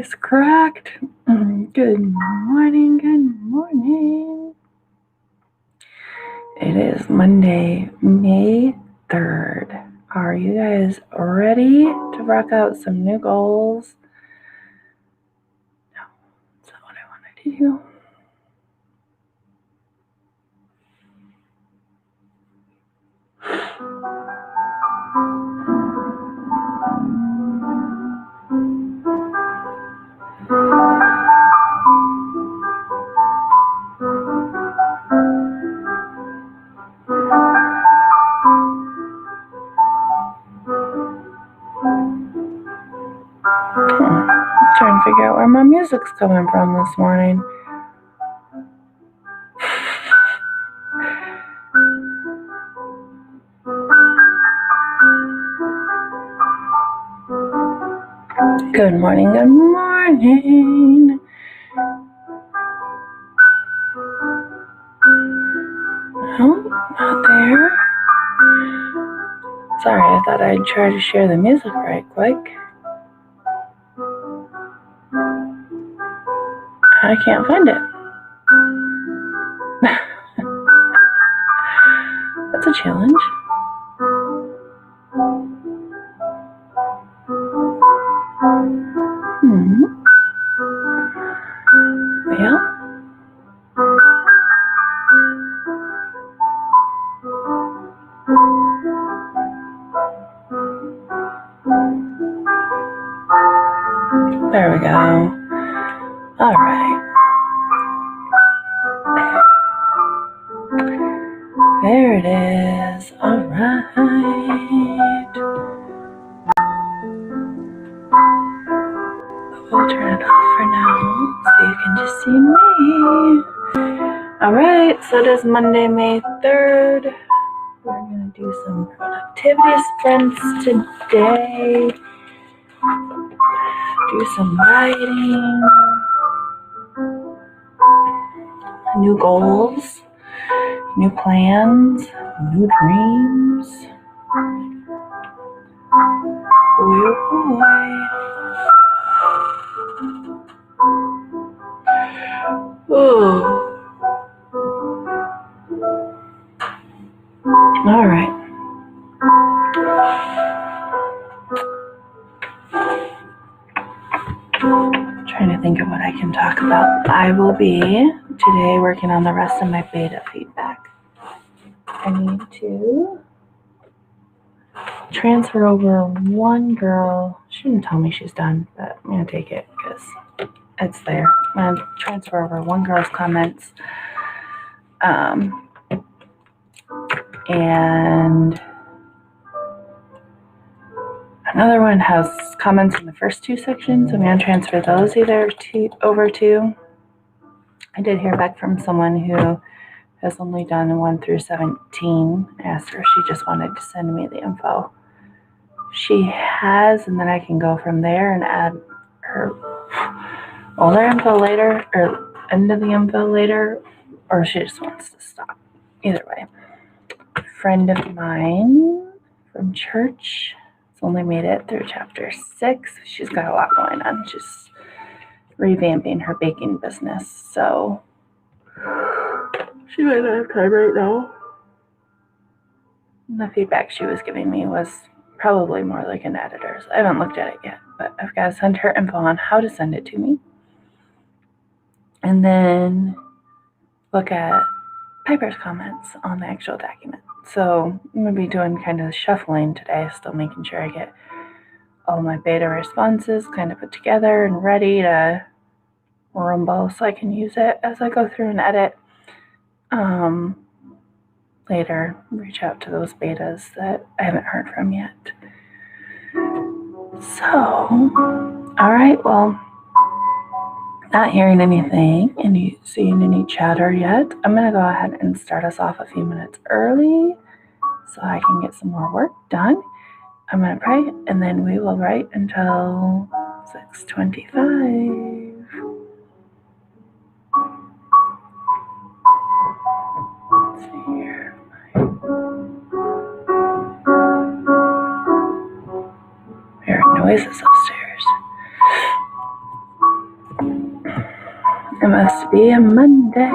It's cracked. Good morning, good morning. It is Monday, May 3rd. Are you guys ready to rock out some new goals? No, that's not what I wanted to do. I'm trying to figure out where my music's coming from this morning. Good morning, good morning. Oh, not there. Sorry, I thought I'd try to share the music right quick. I can't find it. That's a challenge. Well, there we go. All right. There it is. All right. We'll turn it off for now so you can just see me. All right. So it is Monday, May 3rd. We're going to do some productivity sprints today. Do some writing. New goals. New plans. New dreams. Boy, oh boy. Ooh. All right. Trying to think of what I can talk about. I will be today working on the rest of my beta feedback. I need to transfer over one girl. She didn't tell me she's done, but I'm going to take it because it's there. I'm going to transfer over one girl's comments. And another one has comments in the first two sections. I'm going to transfer those over to. I did hear back from someone who has only done 1 through 17. I asked her if she just wanted to send me the info. She has, and then I can go from there and add her older info later, or end of the info later, or she just wants to stop. Either way. A friend of mine from church has only made it through chapter 6. She's got a lot going on. She's revamping her baking business, so she might not have time right now. The feedback she was giving me was probably more like an editor's. I haven't looked at it yet, but I've got to send her info on how to send it to me. And then look at Piper's comments on the actual document. So I'm going to be doing kind of shuffling today, still making sure I get all my beta responses kind of put together and ready to rumble so I can use it as I go through and edit. Later, reach out to those betas that I haven't heard from yet. So, all right, well, not hearing anything, seeing any chatter yet, I'm going to go ahead and start us off a few minutes early so I can get some more work done. I'm going to pray, and then we will write until 6:25. Let's see here. There are noises upstairs. It must be a Monday.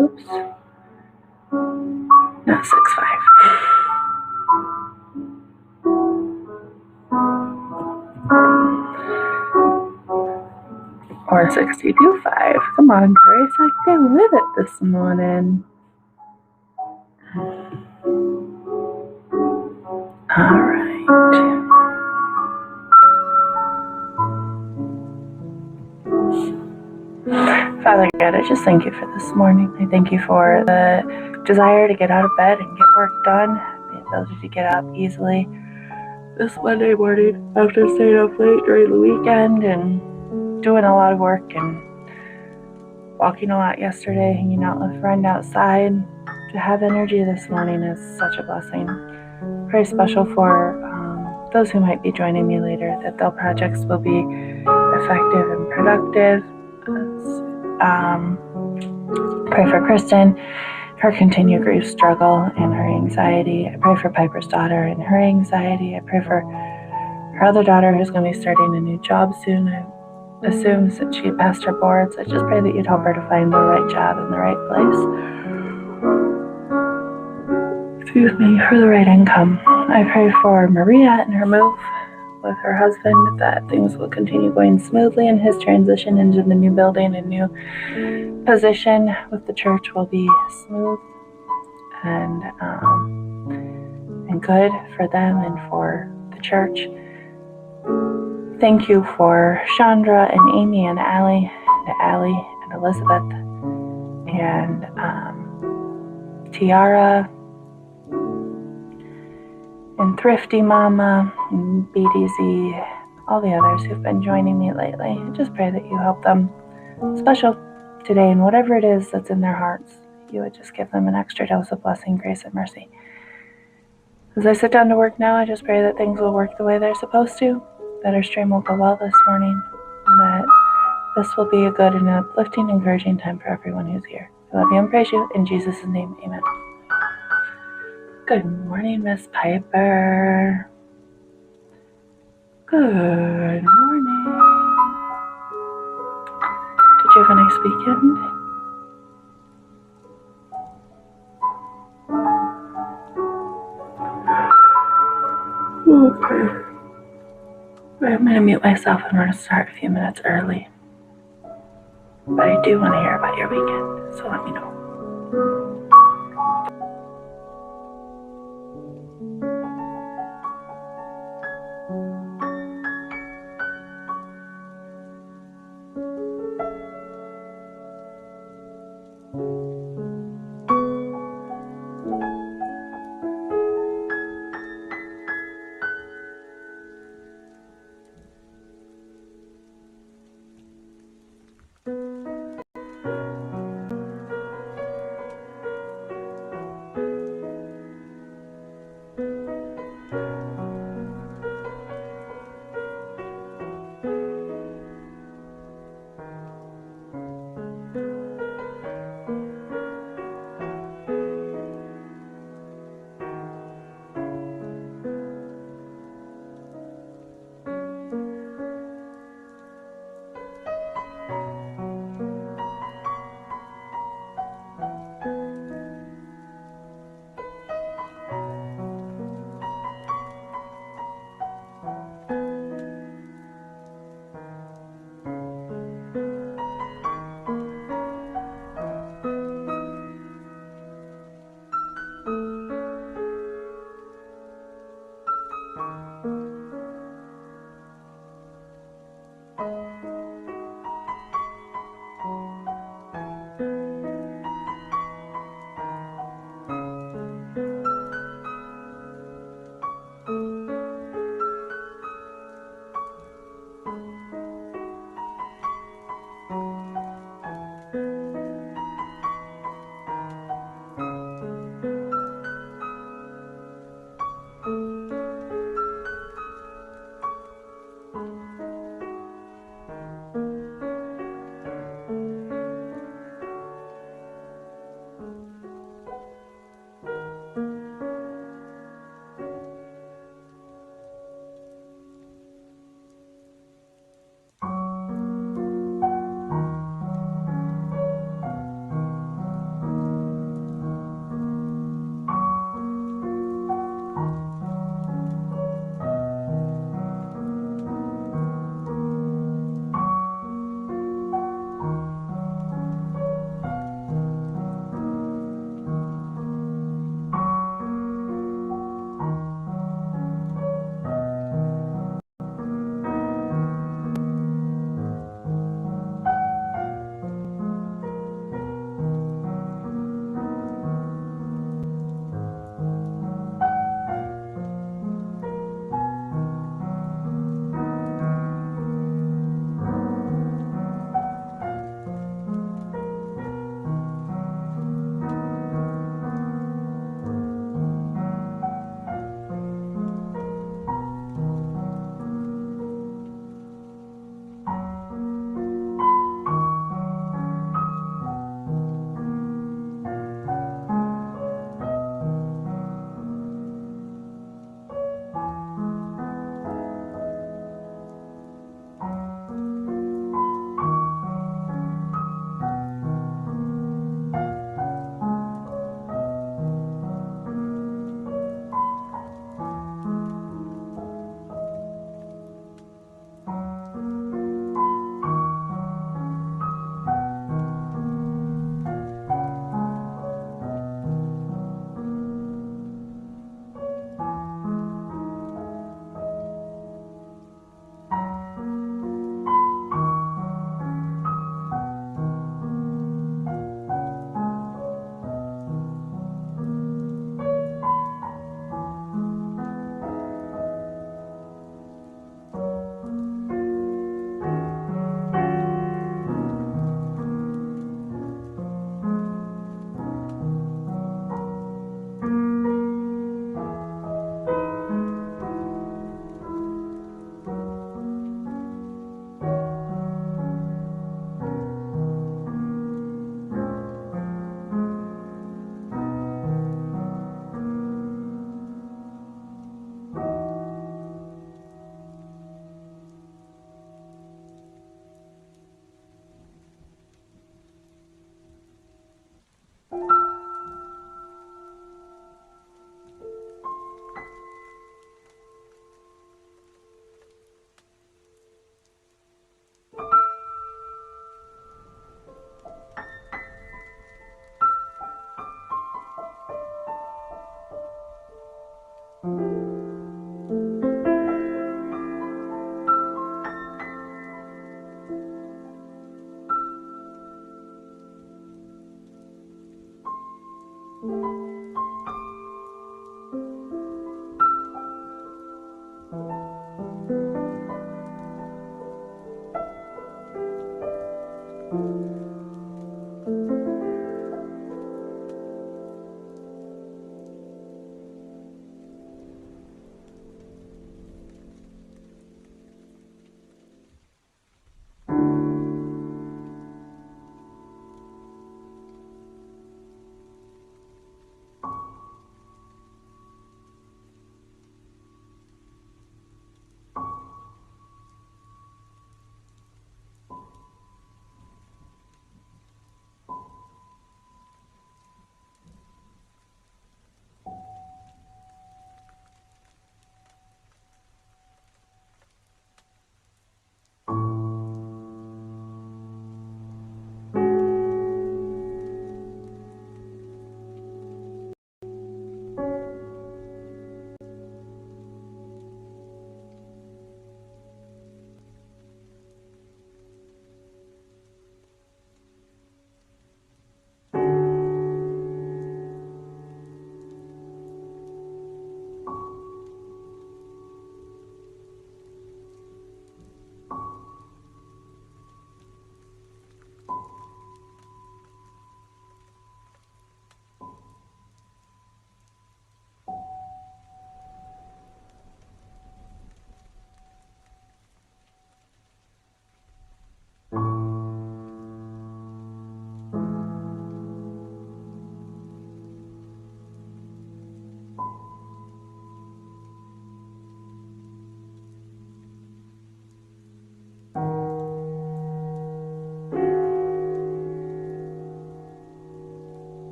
Oops. No, 6-5. Or 62-5. Come on, Teresa, get with it this morning. All right. Father God, I just thank you for this morning. I thank you for the desire to get out of bed and get work done, the ability to get up easily this Monday morning after staying up late during the weekend and doing a lot of work and walking a lot yesterday, hanging out with a friend outside. To have energy this morning is such a blessing. Very special for those who might be joining me later, that their projects will be effective and productive. Pray for Kristen, her continued grief struggle and her anxiety. I pray for Piper's daughter and her anxiety. I pray for her other daughter who's going to be starting a new job soon. I assumes that she passed her boards. I just pray that you'd help her to find the right job in the right place. For the right income. I pray for Maria and her move with her husband, that things will continue going smoothly and his transition into the new building and new position with the church will be smooth and good for them and for the church. Thank you for Chandra and Amy and Allie and Elizabeth and Tiara and Thrifty Mama and BDZ, all the others who've been joining me lately. I just pray that you help them special today and whatever it is that's in their hearts, you would just give them an extra dose of blessing, grace, and mercy. As I sit down to work now, I just pray that things will work the way they're supposed to, that our stream will go well this morning, and that this will be a good and uplifting, encouraging time for everyone who's here. I love you and praise you. In Jesus' name, amen. Good morning, Miss Piper. Good morning. Did you have a nice weekend? Okay. I'm going to mute myself and we're going to start a few minutes early. But I do want to hear about your weekend, so let me know.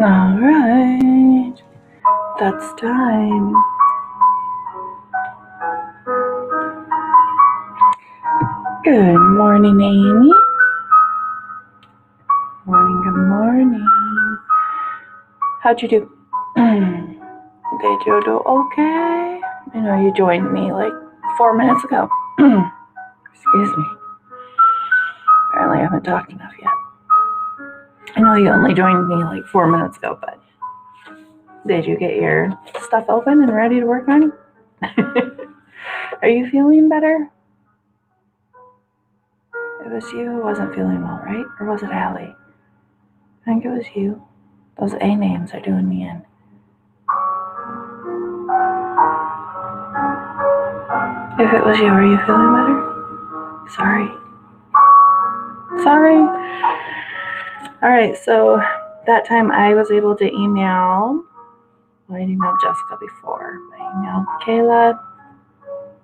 Alright, that's time. Good morning, Amy. Morning, good morning. How'd you do? Did you do okay? I know you joined me like 4 minutes ago. Excuse me. Apparently I haven't talked enough yet. I know you only joined me like 4 minutes ago, but did you get your stuff open and ready to work on it? Are you feeling better? It was you who wasn't feeling well, right? Or was it Allie? I think it was you. Those A names are doing me in. If it was you, are you feeling better? Sorry. Alright, so that time I was able to email, well, I emailed Jessica before. I emailed Kayla.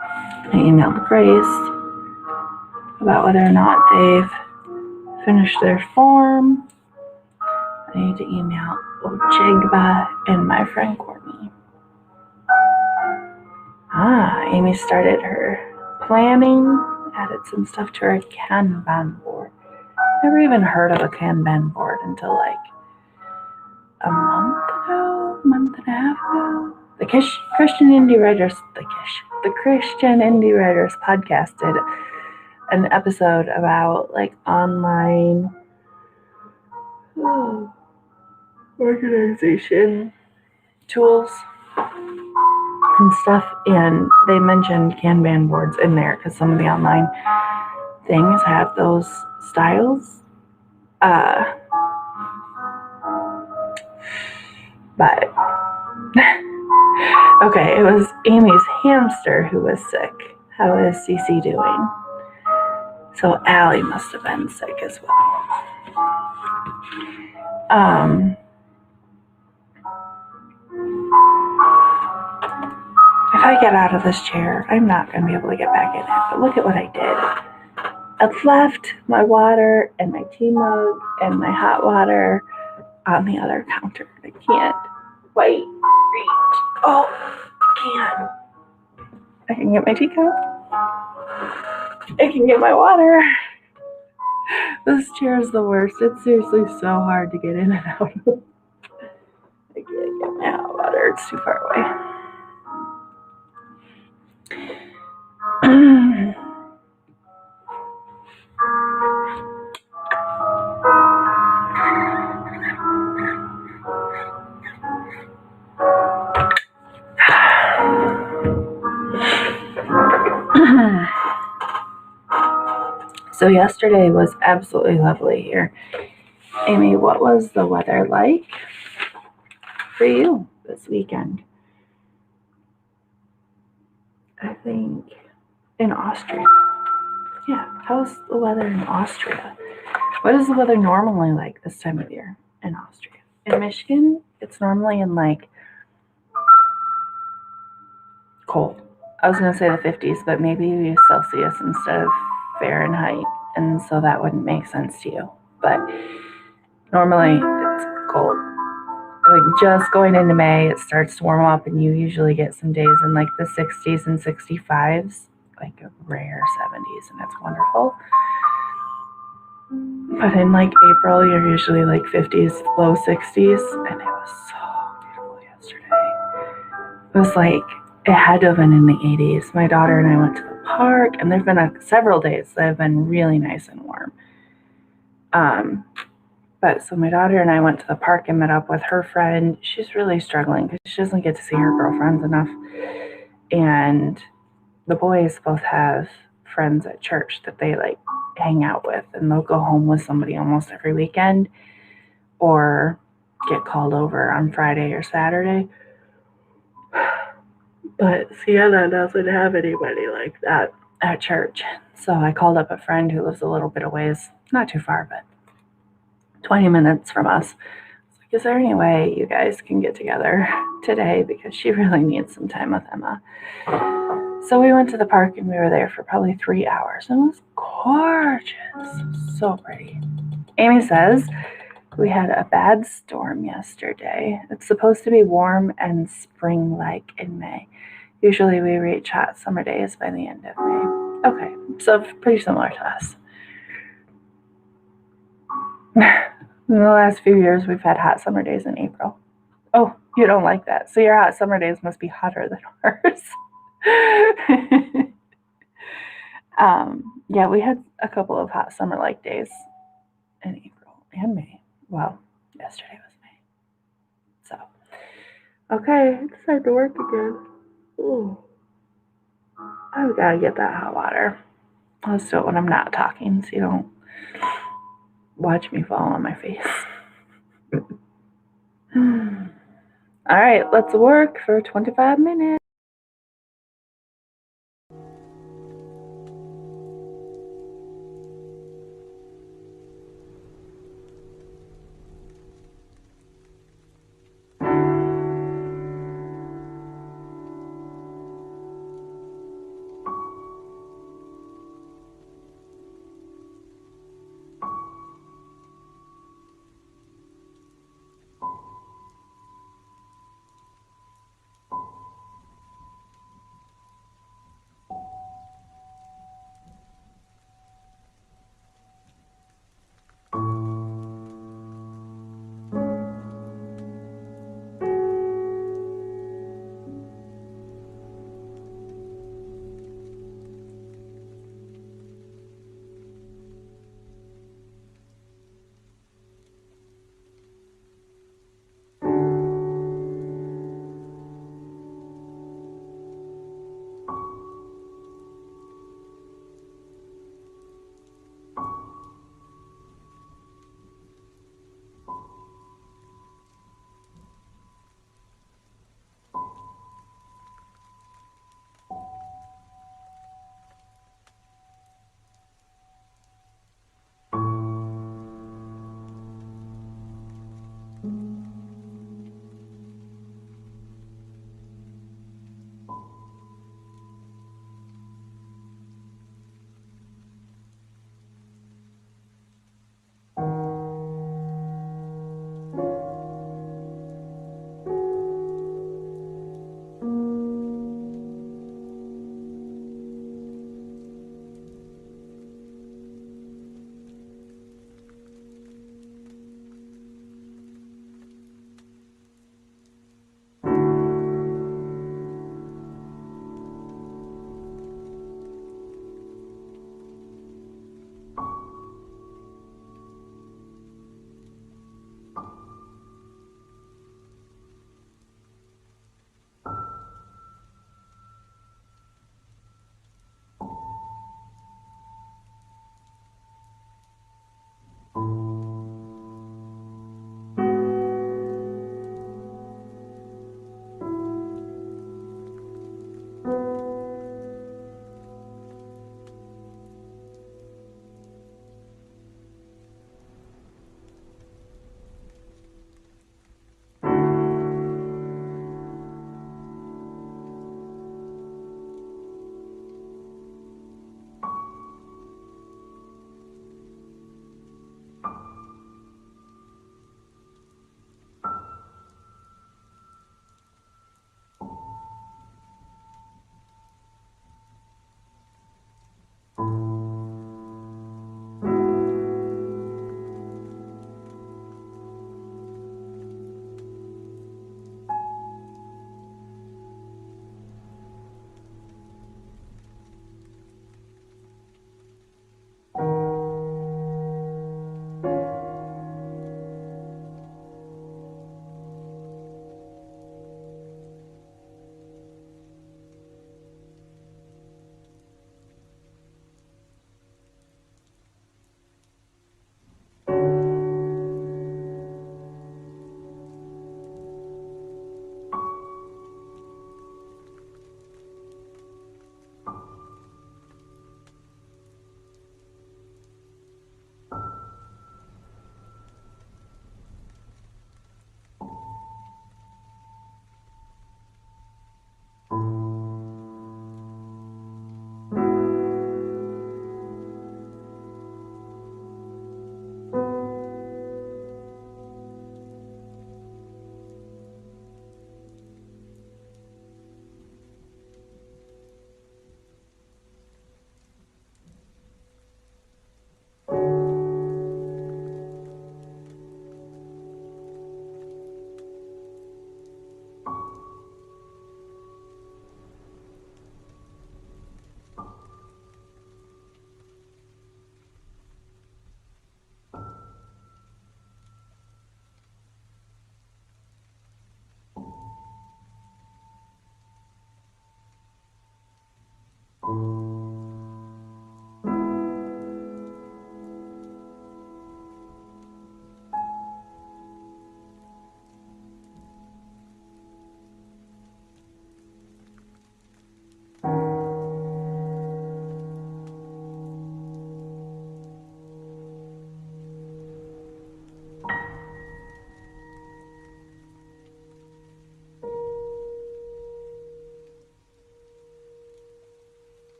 I emailed Grace about whether or not they've finished their form. I need to email Ojigba and my friend Courtney. Amy started her planning, added some stuff to her Kanban board. Never even heard of a Kanban board until like a month and a half ago. The Christian Indie Writers podcast did an episode about like online organization tools and stuff, and they mentioned Kanban boards in there because some of the online things have those styles. But okay, it was Amy's hamster who was sick. How is Cece doing? So Allie must have been sick as well. If I get out of this chair, I'm not going to be able to get back in it. But look at what I did. I've left my water and my tea mug and my hot water on the other counter. I can't quite reach. Oh, I can. I can get my teacup. I can get my water. This chair is the worst. It's seriously so hard to get in and out of. I can't get my hot water. It's too far away. So yesterday was absolutely lovely here. Amy, what was the weather like for you this weekend? I think in Austria. Yeah, how's the weather in Austria? What is the weather normally like this time of year in Austria? In Michigan, it's normally in like cold. I was going to say the 50s, but maybe you use Celsius instead of Fahrenheit, and so that wouldn't make sense to you. But normally it's cold. Like just going into May, it starts to warm up, and you usually get some days in like the 60s and 65s, like a rare 70s, and it's wonderful. But in like April, you're usually like 50s, low 60s, and it was so beautiful yesterday. It was like, it had to have been in the 80s. My daughter and I went to the park, and there's been several days that have been really nice and warm. But so my daughter and I went to the park and met up with her friend. She's really struggling because she doesn't get to see her girlfriends enough. And the boys both have friends at church that they like hang out with, and they'll go home with somebody almost every weekend or get called over on Friday or Saturday. But Sienna doesn't have anybody like that at church. So I called up a friend who lives a little bit of ways, not too far, but 20 minutes from us. Like, is there any way you guys can get together today? Because she really needs some time with Emma. So we went to the park, and we were there for probably 3 hours. And it was gorgeous. So pretty. Amy says We had a bad storm yesterday. It's supposed to be warm and spring-like in May. Usually we reach hot summer days by the end of May. Okay, so pretty similar to us. In the last few years, we've had hot summer days in April. Oh, you don't like that. So your hot summer days must be hotter than ours. Yeah, we had a couple of hot summer-like days in April and May. Well, yesterday was May. So, okay, it's time to work again. Ooh. I've got to get that hot water. Let's do it when I'm not talking so you don't watch me fall on my face. All right, let's work for 25 minutes.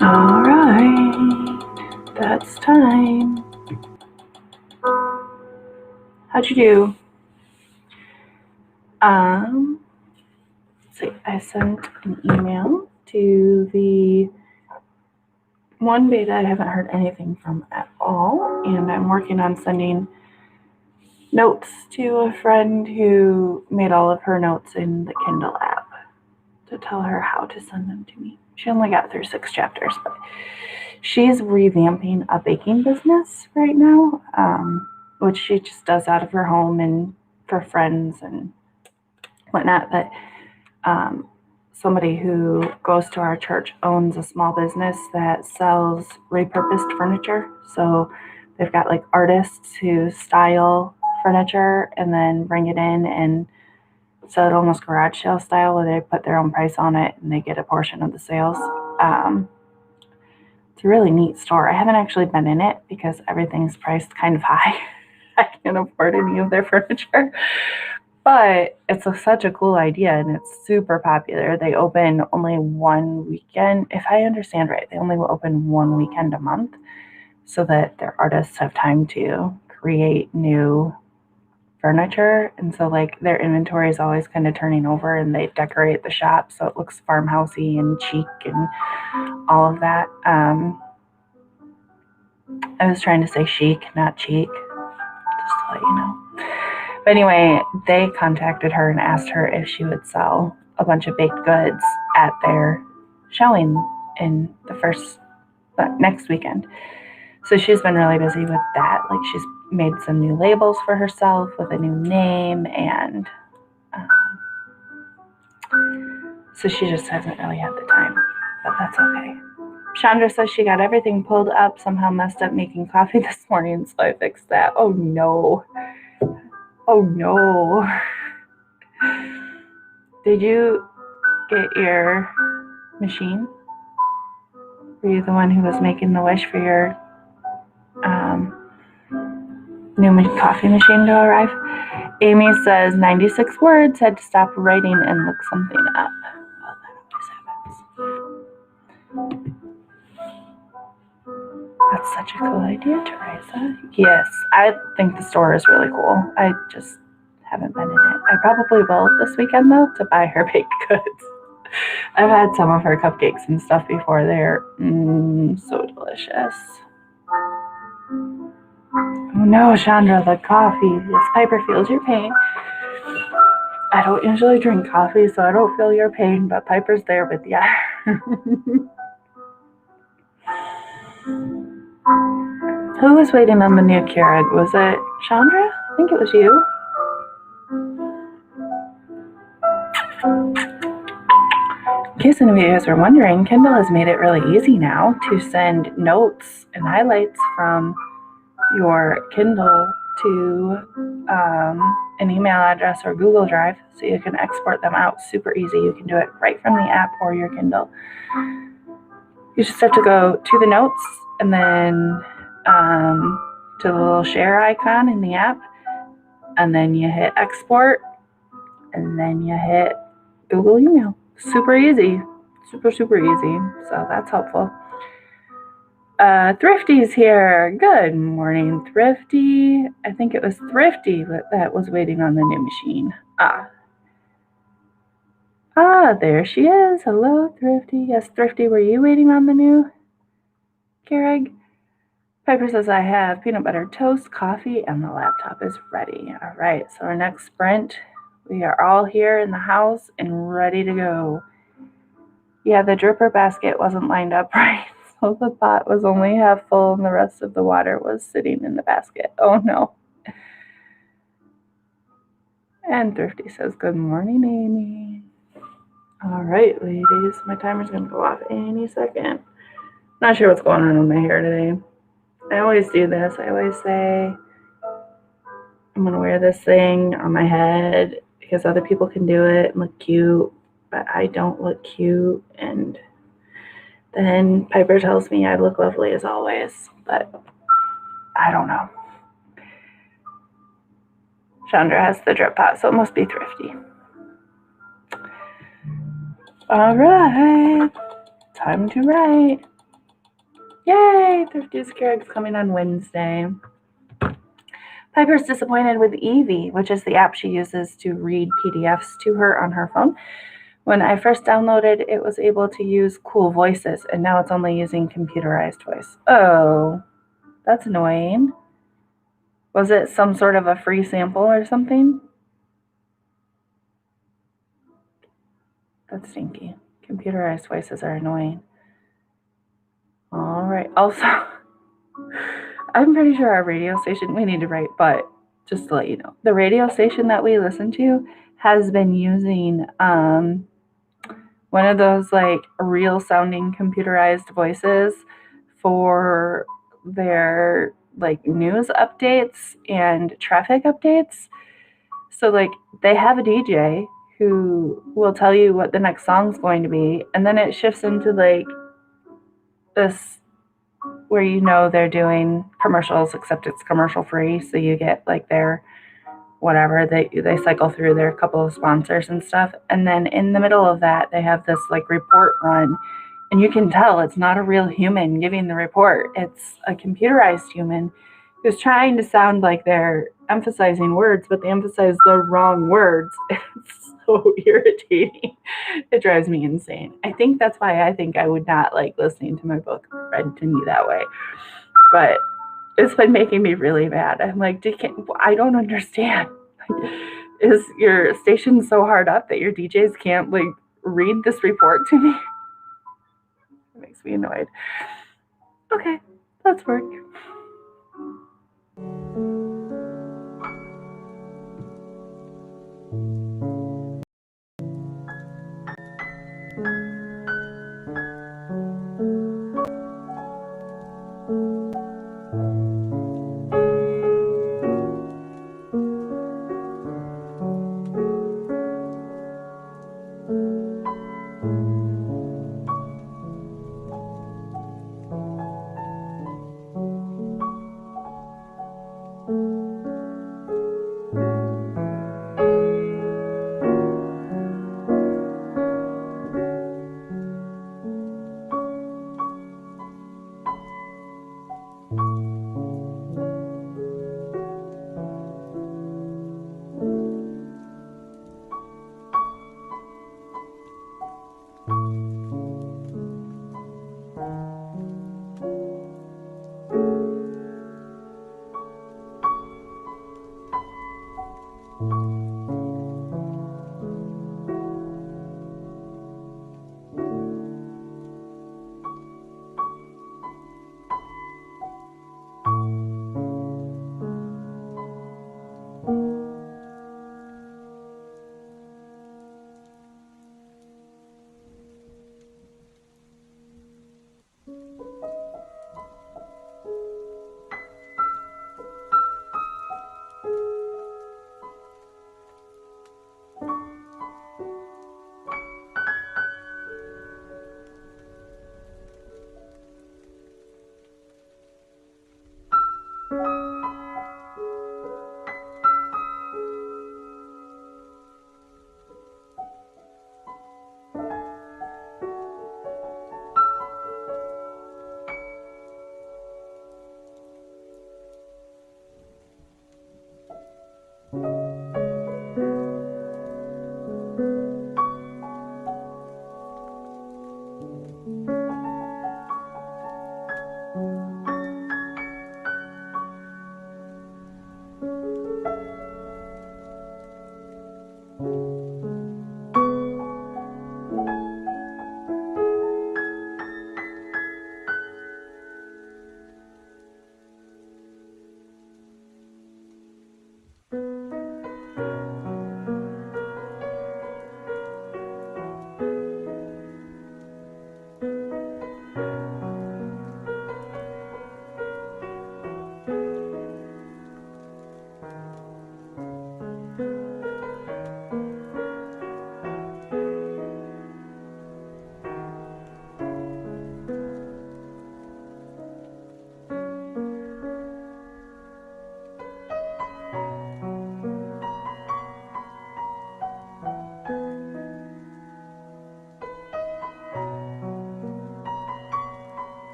All right, that's time. How'd you do? See, I sent an email to the one beta I haven't heard anything from at all, and I'm working on sending notes to a friend who made all of her notes in the Kindle app to tell her how to send them to me. She only got through 6 chapters, but she's revamping a baking business right now, which she just does out of her home and for friends and whatnot. But somebody who goes to our church owns a small business that sells repurposed furniture. So they've got like artists who style furniture and then bring it in and sell it almost garage sale style, where they put their own price on it and they get a portion of the sales. It's a really neat store. I haven't actually been in it because everything's priced kind of high. I can't afford any of their furniture. But it's such a cool idea, and it's super popular. They open only one weekend. If I understand right, they only will open one weekend a month so that their artists have time to create new furniture. And so, like, their inventory is always kind of turning over, and they decorate the shop so it looks farmhousey and chic and all of that. I was trying to say chic, not cheek, just to let you know. But anyway, they contacted her and asked her if she would sell a bunch of baked goods at their showing in next weekend. So she's been really busy with that. Like, she's made some new labels for herself with a new name, and so she just hasn't really had the time, but that's okay. Chandra says she got everything pulled up, somehow messed up making coffee this morning, so I fixed that. Oh no. Oh no. Did you get your machine? Were you the one who was making the wish for your new coffee machine to arrive? Amy says 96 words, had to stop writing and look something up. Well, that always happens. That's such a cool idea, Teresa. Yes, I think the store is really cool. I just haven't been in it. I probably will this weekend, though, to buy her baked goods. I've had some of her cupcakes and stuff before. They're so delicious. Oh no, Chandra, the coffee. Yes, Piper feels your pain. I don't usually drink coffee, so I don't feel your pain, but Piper's there with you. Who was waiting on the new Keurig? Was it Chandra? I think it was you. In case any of you guys are wondering, Kindle has made it really easy now to send notes and highlights from your Kindle to an email address or Google Drive, so you can export them out super easy. You can do it right from the app or your Kindle. You just have to go to the notes and then to the little share icon in the app, and then you hit export, and then you hit Google email. Super easy. Super easy. So that's helpful. Thrifty's here. Good morning, Thrifty. I think it was Thrifty that was waiting on the new machine. There she is. Hello, Thrifty. Yes, Thrifty, were you waiting on the new Keurig? Piper says, I have peanut butter toast, coffee, and the laptop is ready. All right, so our next sprint, we are all here in the house and ready to go. Yeah, the dripper basket wasn't lined up right, so the pot was only half full and the rest of the water was sitting in the basket. Oh no. And Thrifty says, good morning, Amy. All right, ladies, my timer's going to go off any second. Not sure what's going on with my hair today. I always do this. I always say I'm going to wear this thing on my head because other people can do it and look cute, but I don't look cute. And then Piper tells me I look lovely as always, but I don't know. Chandra has the drip pot, so it must be Thrifty. All right. time to write. Yay! Thrifty Scareg's coming on Wednesday. Piper's disappointed with Evie, which is the app she uses to read PDFs to her on her phone. When I first downloaded, it was able to use cool voices, and now it's only using computerized voice. Oh, that's annoying. Was it some sort of a free sample or something? That's stinky. Computerized voices are annoying. All right. Also, I'm pretty sure our radio station, we need to write, but just to let you know, the radio station that we listen to has been using one of those like real sounding computerized voices for their like news updates and traffic updates. So like they have a DJ who will tell you what the next song's going to be, and then it shifts into like this where you know they're doing commercials, except it's commercial free, so you get like their whatever they cycle through their couple of sponsors and stuff, and then in the middle of that they have this like report run, and you can tell it's not a real human giving the report. It's a computerized human who's trying to sound like they're emphasizing words, but they emphasize the wrong words. It's so irritating. It drives me insane. I think that's why I think I would not like listening to my book read to me that way. But it's been making me really mad. I'm like, I don't understand. Like, is your station so hard up that your DJs can't like read this report to me? It makes me annoyed. Okay, let's work.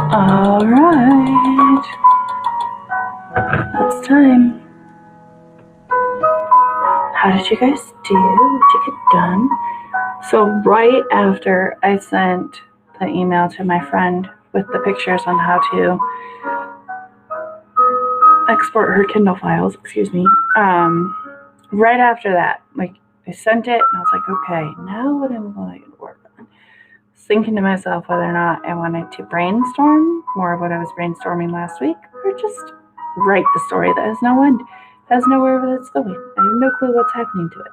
All right, that's time. How did you guys do? Did you get done? So right after I sent the email to my friend with the pictures on how to export her Kindle files, right after that, like I sent it and I was like, okay, now what am I going to work on? Thinking to myself whether or not I wanted to brainstorm more of what I was brainstorming last week or just write the story that has no end, has nowhere that it's going. I have no clue what's happening to it.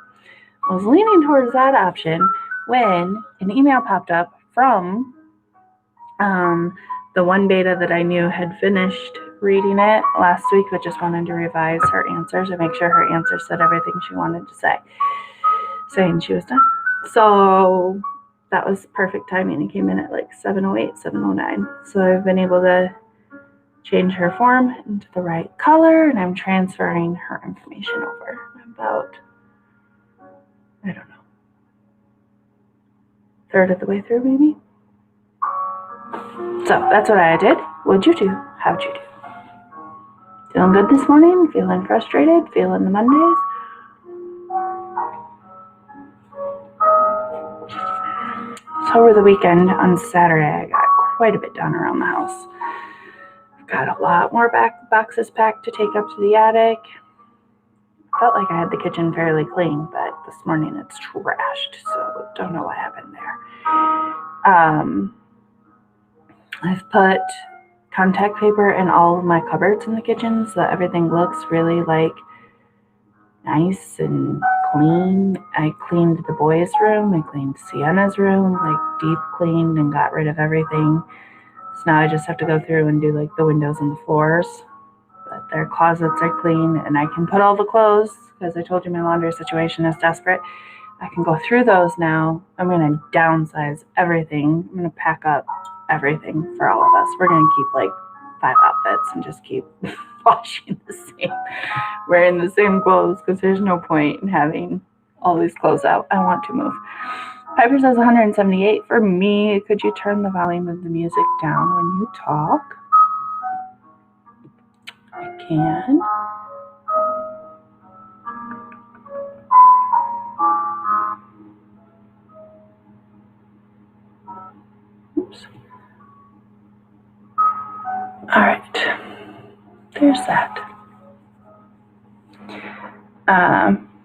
I was leaning towards that option when an email popped up from the one beta that I knew had finished reading it last week, but just wanted to revise her answers and make sure her answers said everything she wanted to say, saying she was done. So that was perfect timing. It came in at like 7:08, 7:09. So I've been able to change her form into the right color, and I'm transferring her information over. About, I don't know, third of the way through maybe. So that's what I did. What'd you do? How'd you do? Feeling good this morning? Feeling frustrated? Feeling the Mondays? So over the weekend on Saturday, I got quite a bit done around the house. I've got a lot more boxes packed to take up to the attic. Felt like I had the kitchen fairly clean, but this morning it's trashed, so don't know what happened there. I've put contact paper in all of my cupboards in the kitchen so that everything looks really like nice and clean. I cleaned the boys' room, I cleaned Sienna's room, like deep cleaned and got rid of everything. So now I just have to go through and do like the windows and the floors. But their closets are clean and I can put all the clothes, because I told you my laundry situation is desperate. I can go through those now. I'm going to downsize everything. I'm going to pack up everything for all of us. We're going to keep like 5 outfits and just keep washing wearing the same clothes, because there's no point in having all these clothes out. I want to move. Piper says 178 for me. Could you turn the volume of the music down when you talk? I can. Oops. All right. There's that.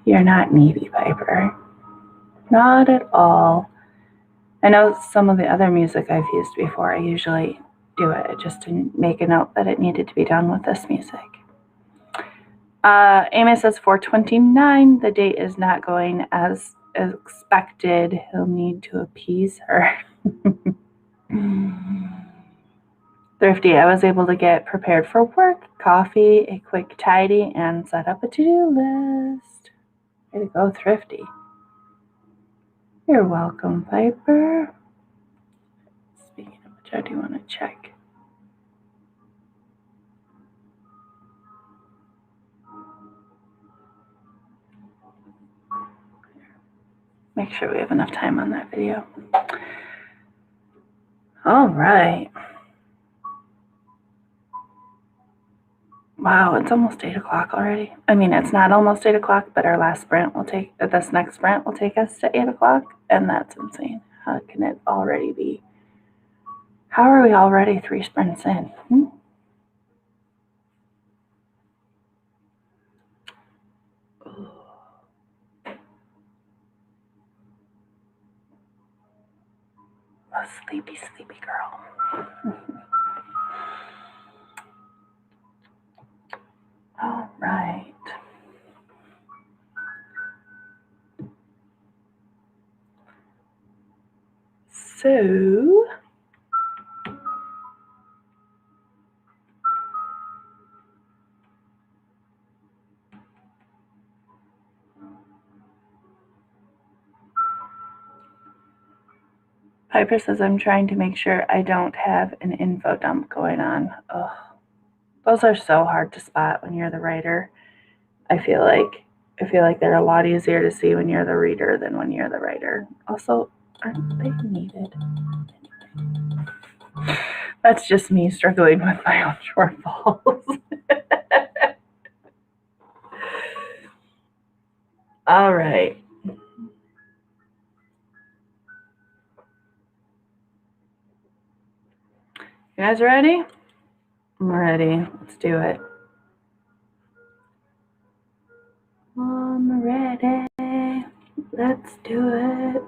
You're not needy, Piper. Not at all. I know some of the other music I've used before, I usually do it. I just didn't make a note that it needed to be done with this music. Amy says 429. The date is not going as expected. He'll need to appease her. Thrifty, I was able to get prepared for work, coffee, a quick tidy, and set up a to-do list. Way to go, Thrifty. You're welcome, Piper. Speaking of which, I do want to check. Make sure we have enough time on that video. All right. Wow, it's almost 8 o'clock already. I mean, it's not almost 8 o'clock, but our last sprint will take, this next sprint will take us to 8 o'clock, and that's insane. How can it already be? How are we already 3 sprints in? A sleepy, sleepy girl. All right. So, Piper says I'm trying to make sure I don't have an info dump going on. Ugh. Those are so hard to spot when you're the writer. I feel like they're a lot easier to see when you're the reader than when you're the writer. Also, aren't they needed? That's just me struggling with my own shortfalls. All right. You guys ready? I'm ready. Let's do it. I'm ready. Let's do it.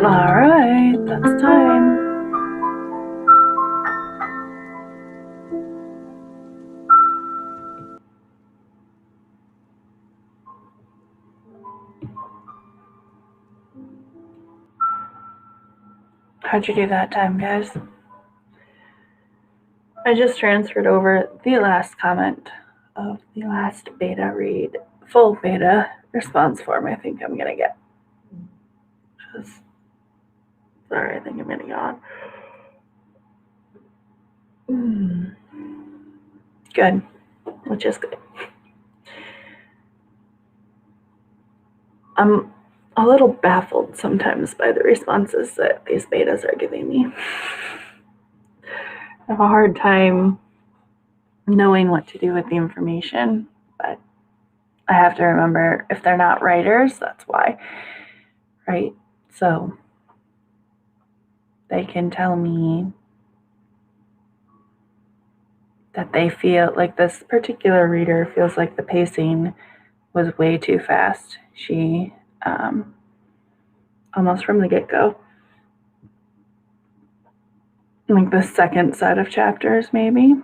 Alright, that's time. How'd you do that time, guys? I just transferred over the last comment of the last beta read, full beta response form I think I'm gonna get. Sorry, I think I'm gonna yawn. Good, which is good. I'm a little baffled sometimes by the responses that these betas are giving me. I have a hard time knowing what to do with the information, but I have to remember if they're not writers, that's why, right? So they can tell me that they feel like this particular reader feels like the pacing was way too fast. She, almost from the get-go, like the second set of chapters maybe,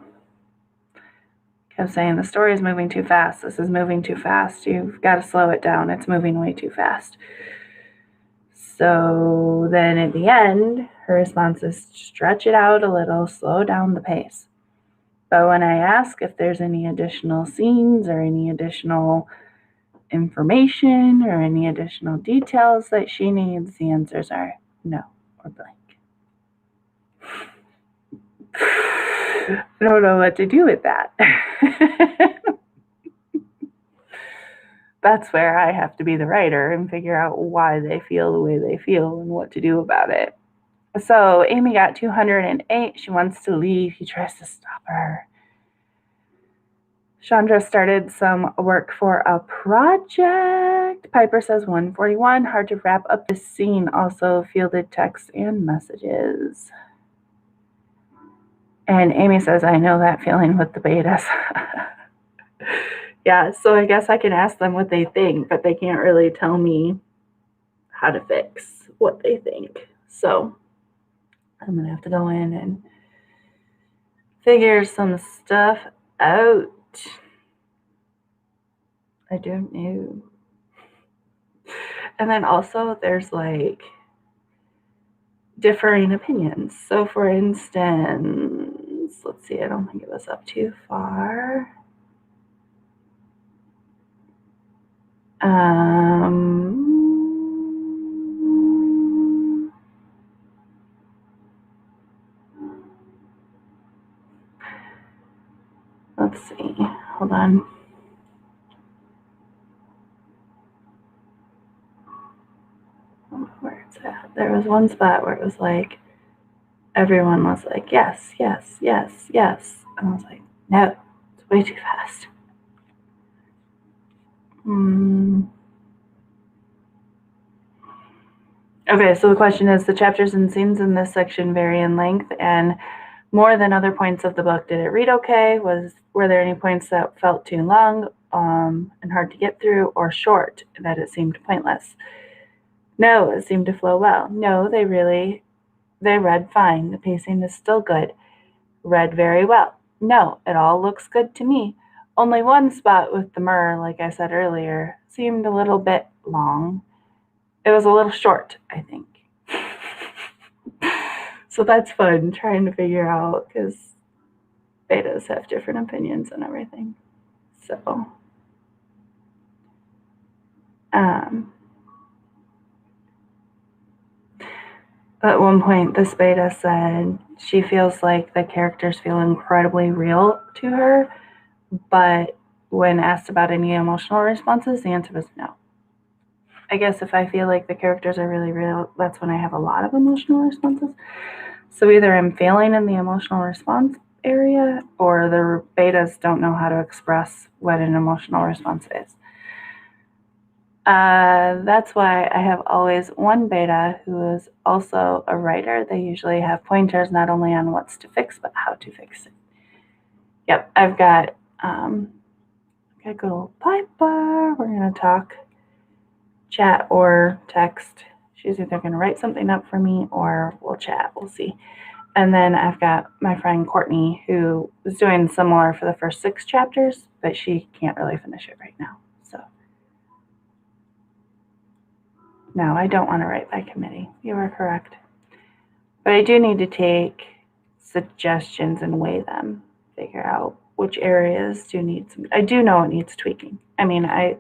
kept saying the story is moving too fast. This is moving too fast. You've got to slow it down. It's moving way too fast. So then at the end, her response is stretch it out a little, slow down the pace. But when I ask if there's any additional scenes or any additional information or any additional details that she needs, the answers are no or blank. I don't know what to do with that. That's where I have to be the writer and figure out why they feel the way they feel and what to do about it. So Amy got 208. She wants to leave. He tries to stop her. Chandra started some work for a project. Piper says 141. Hard to wrap up this scene. Also fielded texts and messages. And Amy says, I know that feeling with the betas. Yeah, so I guess I can ask them what they think, but they can't really tell me how to fix what they think. So I'm going to have to go in and figure some stuff out. I don't know. And then also there's like differing opinions. So for instance, let's see, I don't think it was up too far. Let's see, hold on. Where it's at. There was one spot where it was like, everyone was like, yes, yes, yes, yes. And I was like, no, it's way too fast. Okay, so the question is, the chapters and scenes in this section vary in length and more than other points of the book. Did it read okay? Were there any points that felt too long and hard to get through, or short that it seemed pointless? No, it seemed to flow well. No, they read fine. The pacing is still good. Read very well. No, it all looks good to me. Only one spot with the myrrh, like I said earlier, seemed a little bit long. It was a little short, I think. So that's fun, trying to figure out, because betas have different opinions and everything. So, at one point, this beta said she feels like the characters feel incredibly real to her, but when asked about any emotional responses, the answer was no. I guess if I feel like the characters are really real, that's when I have a lot of emotional responses. So either I'm failing in the emotional response area, or the betas don't know how to express what an emotional response is. That's why I have always one beta who is also a writer. They usually have pointers not only on what's to fix, but how to fix it. Yep, I've got good old Piper. We're going to talk, chat, or text. She's either going to write something up for me or we'll chat. We'll see. And then I've got my friend Courtney, who is doing similar for the first 6 chapters, but she can't really finish it right now. So, no, I don't want to write by committee. You are correct. But I do need to take suggestions and weigh them, figure out which areas do need some. I do know it needs tweaking. I mean, I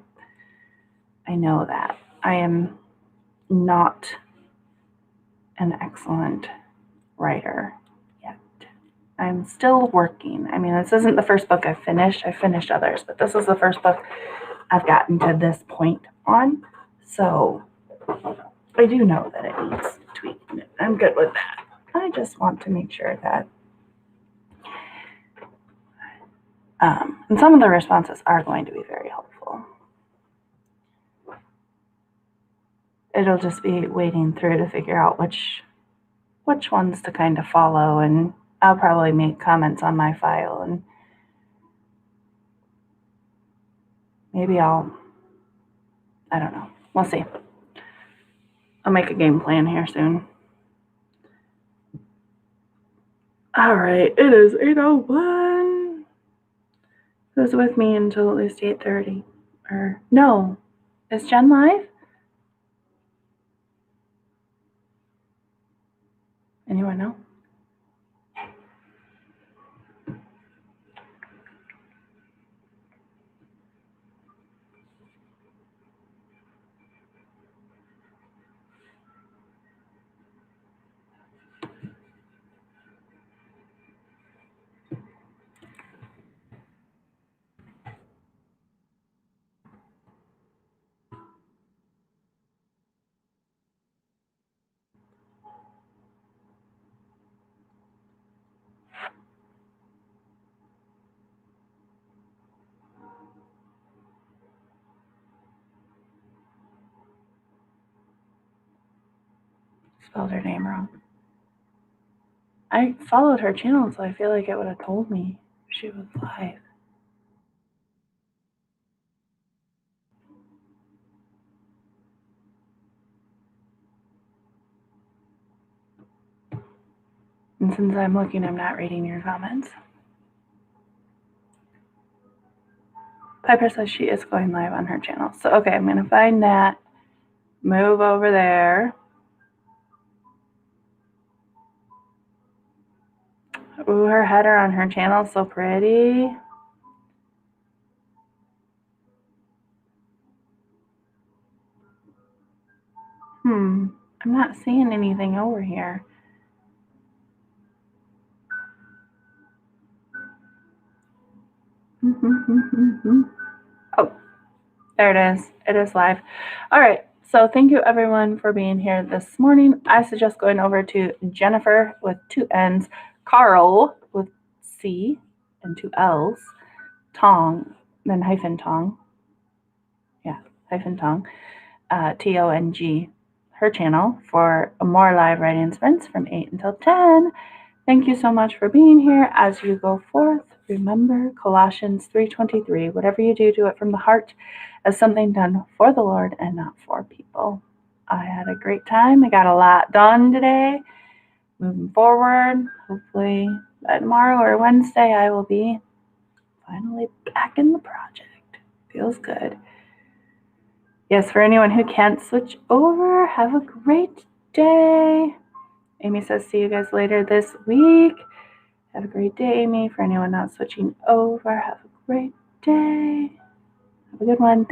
know that. I am not an excellent writer yet. I'm still working. I mean, this isn't the first book I've finished. I've finished others, but this is the first book I've gotten to this point on. So I do know that it needs tweaking. I'm good with that. I just want to make sure that and some of the responses are going to be very helpful. It'll just be wading through to figure out which ones to kind of follow, and I'll probably make comments on my file, and maybe I don't know. We'll see. I'll make a game plan here soon. All right, it is 8:01. Who's with me until at least 8:30? Or no, is Jen live? Anyone know? Spelled her name wrong. I followed her channel, so I feel like it would have told me if she was live. And since I'm looking, I'm not reading your comments. Piper says she is going live on her channel. So, okay, I'm going to find that. Move over there. Ooh, her header on her channel is so pretty. I'm not seeing anything over here. Oh, there it is. It is live. All right. So thank you everyone for being here this morning. I suggest going over to Jennifer with 2 N's, Carl with C and 2 L's, Tong, then hyphen Tong. Yeah, hyphen Tong, Tong, her channel for more live writing sprints from 8 until 10. Thank you so much for being here. As you go forth, remember Colossians 3:23. Whatever you do, do it from the heart as something done for the Lord and not for people. I had a great time. I got a lot done today. Moving forward, hopefully by tomorrow or Wednesday, I will be finally back in the project. Feels good. Yes, for anyone who can't switch over, have a great day. Amy says, see you guys later this week. Have a great day, Amy. For anyone not switching over, have a great day. Have a good one.